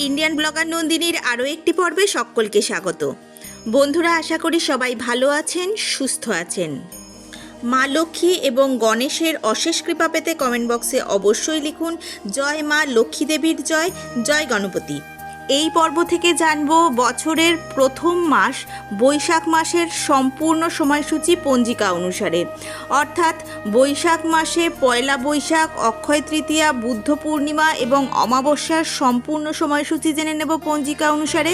Indian blogger নন্দিনীর আরও একটি পর্বে সকলকে স্বাগত। বন্ধুরা, আশা করি সবাই ভালো আছেন, সুস্থ আছেন। মা লক্ষ্মী এবং গণেশের অশেষ কৃপা পেতে কমেন্ট বক্সে অবশ্যই লিখুন জয় মা লক্ষ্মী দেবীর জয়, জয় গণপতি। এই পর্ব থেকে জানব বছরের প্রথম মাস বৈশাখ মাসের সম্পূর্ণ সময়সূচি পঞ্জিকা অনুসারে, অর্থাৎ বৈশাখ মাসে পয়লা বৈশাখ, অক্ষয় তৃতীয়া, বুদ্ধ পূর্ণিমা এবং অমাবস্যার সম্পূর্ণ সময়সূচি জেনে নেব পঞ্জিকা অনুসারে।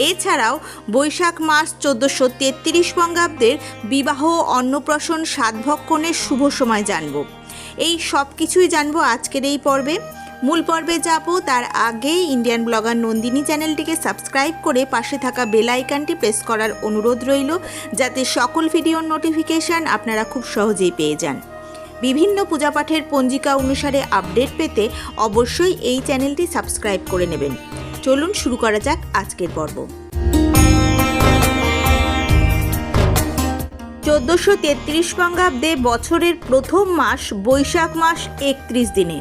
এছাড়াও বৈশাখ মাস 1433 বঙ্গাব্দের বিবাহ, অন্নপ্রাশন, সাতভক্ষণের শুভ সময় জানব। এই সব কিছুই জানবো আজকের এই পর্বে। মূল পর্বে যাব তার আগে ইন্ডিয়ান ব্লগার নন্দিনী চ্যানেলটিকে সাবস্ক্রাইব করে পাশে থাকা বেল আইকনটি প্রেস করার অনুরোধ রইল, যাতে সকল ভিডিওর নোটিফিকেশান আপনারা খুব সহজেই পেয়ে যান। বিভিন্ন পূজাপাঠের পঞ্জিকা অনুসারে আপডেট পেতে অবশ্যই এই চ্যানেলটি সাবস্ক্রাইব করে নেবেন। চলুন শুরু করা যাক আজকের পর্ব। 1433 বঙ্গাব্দে বছরের প্রথম মাস বৈশাখ মাস 31 দিনে।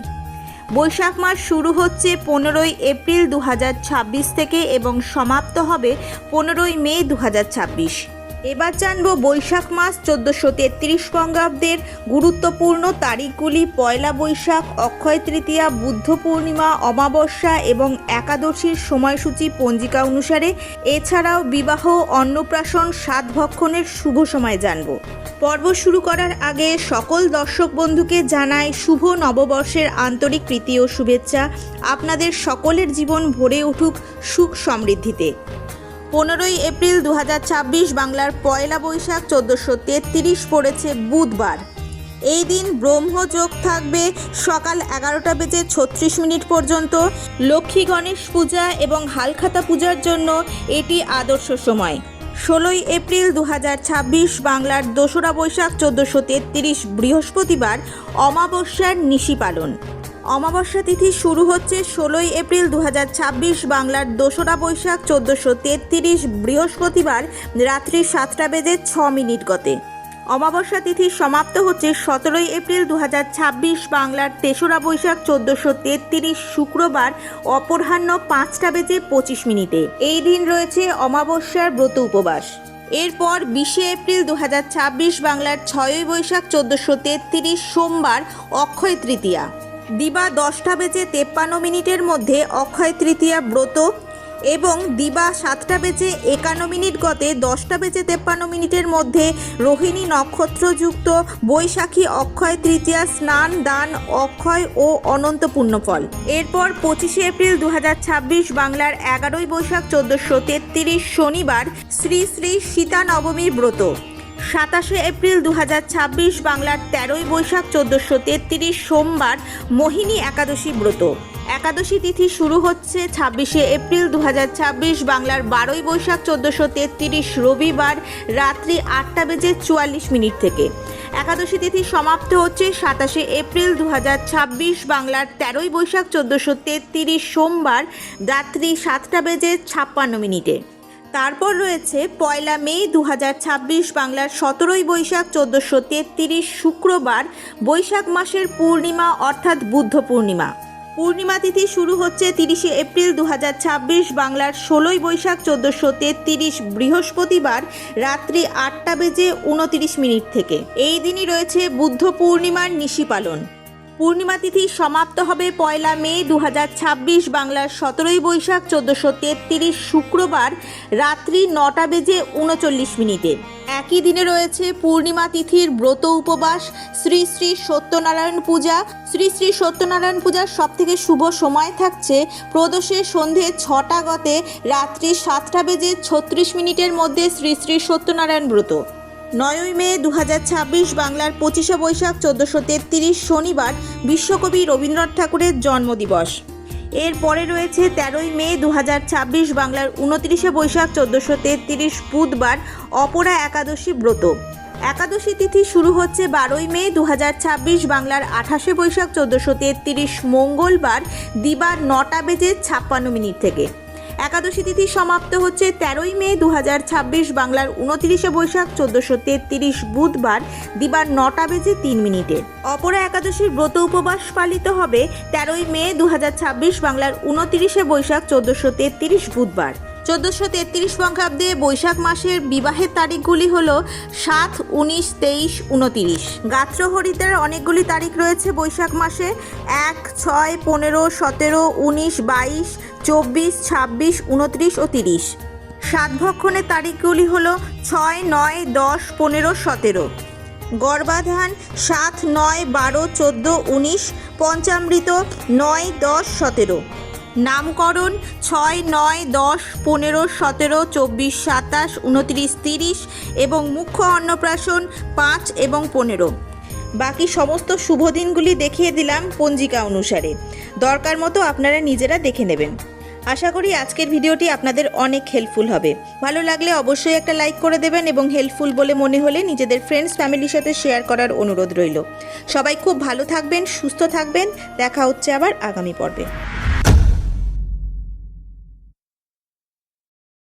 বৈশাখ মাস শুরু হচ্ছে 15ই এপ্রিল 2026 থেকে এবং সমাপ্ত হবে 15ই মে 2026। এবার জানব বৈশাখ মাস 1433 বঙ্গাব্দের গুরুত্বপূর্ণ তারিখগুলি। পয়লা বৈশাখ, অক্ষয় তৃতীয়া, বুদ্ধ পূর্ণিমা, অমাবস্যা এবং একাদশীর সময়সূচি পঞ্জিকা অনুসারে। এছাড়াও বিবাহ, অন্নপ্রাশন, সাতভক্ষণের শুভ সময় জানব। পর্ব শুরু করার আগে সকল দর্শক বন্ধুকে জানাই শুভ নববর্ষের আন্তরিক প্রীতি ও শুভেচ্ছা। আপনাদের সকলের জীবন ভরে উঠুক সুখ সমৃদ্ধিতে। 15ই এপ্রিল 2026 বাংলার পয়লা বৈশাখ 1433 পড়েছে বুধবার। এই দিন ব্রহ্মযোগ থাকবে সকাল 11:36 পর্যন্ত। লক্ষ্মী গণেশ পূজা এবং হালখাতা পূজার জন্য এটি আদর্শ সময়। 16ই এপ্রিল 2026 বাংলার 2রা বৈশাখ 1433 বৃহস্পতিবার অমাবস্যার নিশি পালন। অমাবস্যা তিথি শুরু হচ্ছে 16ই এপ্রিল 2026 বাংলার 2রা বৈশাখ 1433 বৃহস্পতিবার রাত্রি 7:06 গতে। অমাবস্যা তিথি সমাপ্ত হচ্ছে 17ই এপ্রিল 2026 বাংলার 3রা বৈশাখ 1433 শুক্রবার অপরাহ্ন 5:25। এই দিন রয়েছে অমাবস্যার ব্রত উপবাস। এরপর 20শে এপ্রিল 2026 বাংলার 6ই বৈশাখ 1433 সোমবার অক্ষয় তৃতীয়া। দিবা 10:53 মধ্যে অক্ষয় তৃতীয়া ব্রত এবং দিবা 7:51 গতে 10:53 মধ্যে রোহিণী নক্ষত্রযুক্ত বৈশাখী অক্ষয় তৃতীয়া স্নান, দান, অক্ষয় ও অনন্ত পুণ্যফল। এরপর 25শে এপ্রিল 2026 বাংলার 11ই বৈশাখ 1433 শনিবার শ্রী শ্রী সীতা নবমীর ব্রত। 27শে এপ্রিল 2026 বাংলার 13ই বৈশাখ 1433 সোমবার মোহিনী একাদশী ব্রত। একাদশী তিথি শুরু হচ্ছে 26শে এপ্রিল 2026 বাংলার 12ই বৈশাখ 1433 রবিবার রাত্রি 8:44 থেকে। একাদশী তিথি সমাপ্ত হচ্ছে 27শে এপ্রিল 2026 বাংলার 13ই বৈশাখ 1433 সোমবার রাত্রি 7:56। তারপর রয়েছে পয়লা মে 2026 বাংলার 17ই বৈশাখ 1433 শুক্রবার বৈশাখ মাসের পূর্ণিমা অর্থাৎ বুদ্ধ পূর্ণিমা। পূর্ণিমা তিথি শুরু হচ্ছে 30শে এপ্রিল 2026 বাংলার 16ই বৈশাখ 1433 বৃহস্পতিবার রাত্রি 8:29 থেকে। এই দিনই রয়েছে বুদ্ধ পূর্ণিমার নিশি পালন। পূর্ণিমা তিথি সমাপ্ত হবে পয়লা মে 2026 বাংলার 17ই বৈশাখ 1433 শুক্রবার রাত্রি 9:39। একই দিনে রয়েছে পূর্ণিমা তিথির ব্রত উপবাস। শ্রী শ্রী সত্যনারায়ণ পূজা। শ্রী শ্রী সত্যনারায়ণ পূজার সবথেকে শুভ সময় থাকছে প্রদোষে সন্ধে 6টা গতে রাত্রি 7:36 মধ্যে শ্রী শ্রী সত্যনারায়ণ ব্রত। 9ই মে 2026 বাংলার 25শে বৈশাখ 1433 শনিবার বিশ্বকবি রবীন্দ্রনাথ ঠাকুরের জন্মদিবস। এরপরে রয়েছে 13ই মে 2026 বাংলার 29শে বৈশাখ 1433 বুধবার অপরা একাদশী ব্রত। একাদশী তিথি শুরু হচ্ছে 12ই মে 2026 বাংলার 28শে বৈশাখ 1433 মঙ্গলবার দিবা 9:56 থেকে। একাদশী তিথি সমাপ্ত হচ্ছে 13ই মে 2026 বাংলার 29শে বৈশাখ 1433 বুধবার দিবা 9টা বেজে 3 মিনিটে। অপরা একাদশীর ব্রত উপবাস পালিত হবে 13ই মে 2026 বাংলার 29শে বৈশাখ 1433 বুধবার। 1433 বঙ্গাব্দে বৈশাখ মাসের বিবাহের তারিখগুলি হল 7, 19, 23, 29। গাত্রহরিদ্রার অনেকগুলি তারিখ রয়েছে বৈশাখ মাসে, 1, 6, 15, 17, 19, 22, 24, 26, 29 ও 30। সাতভক্ষণের তারিখগুলি হল 6, 9, 10, 15, 17। গর্ভাধান 7, 9, 12, 14, 19। পঞ্চামৃত 9, 10, 17। নামকরণ 6, 9, 10, 15, 17, 24, 27, 29, 30 এবং মুখ্য অন্নপ্রাশন 5 এবং 15। বাকি সমস্ত শুভ দিনগুলি দেখিয়ে দিলাম পঞ্জিকা অনুসারে, দরকার মতো আপনারা নিজেরা দেখে নেবেন। আশা করি আজকের ভিডিওটি আপনাদের অনেক হেল্পফুল হবে। ভালো লাগলে অবশ্যই একটা লাইক করে দেবেন এবং হেল্পফুল বলে মনে হলে নিজেদের ফ্রেন্ডস ফ্যামিলির সাথে শেয়ার করার অনুরোধ রইল। সবাই খুব ভালো থাকবেন, সুস্থ থাকবেন। দেখা হচ্ছে আবার আগামী পর্বে।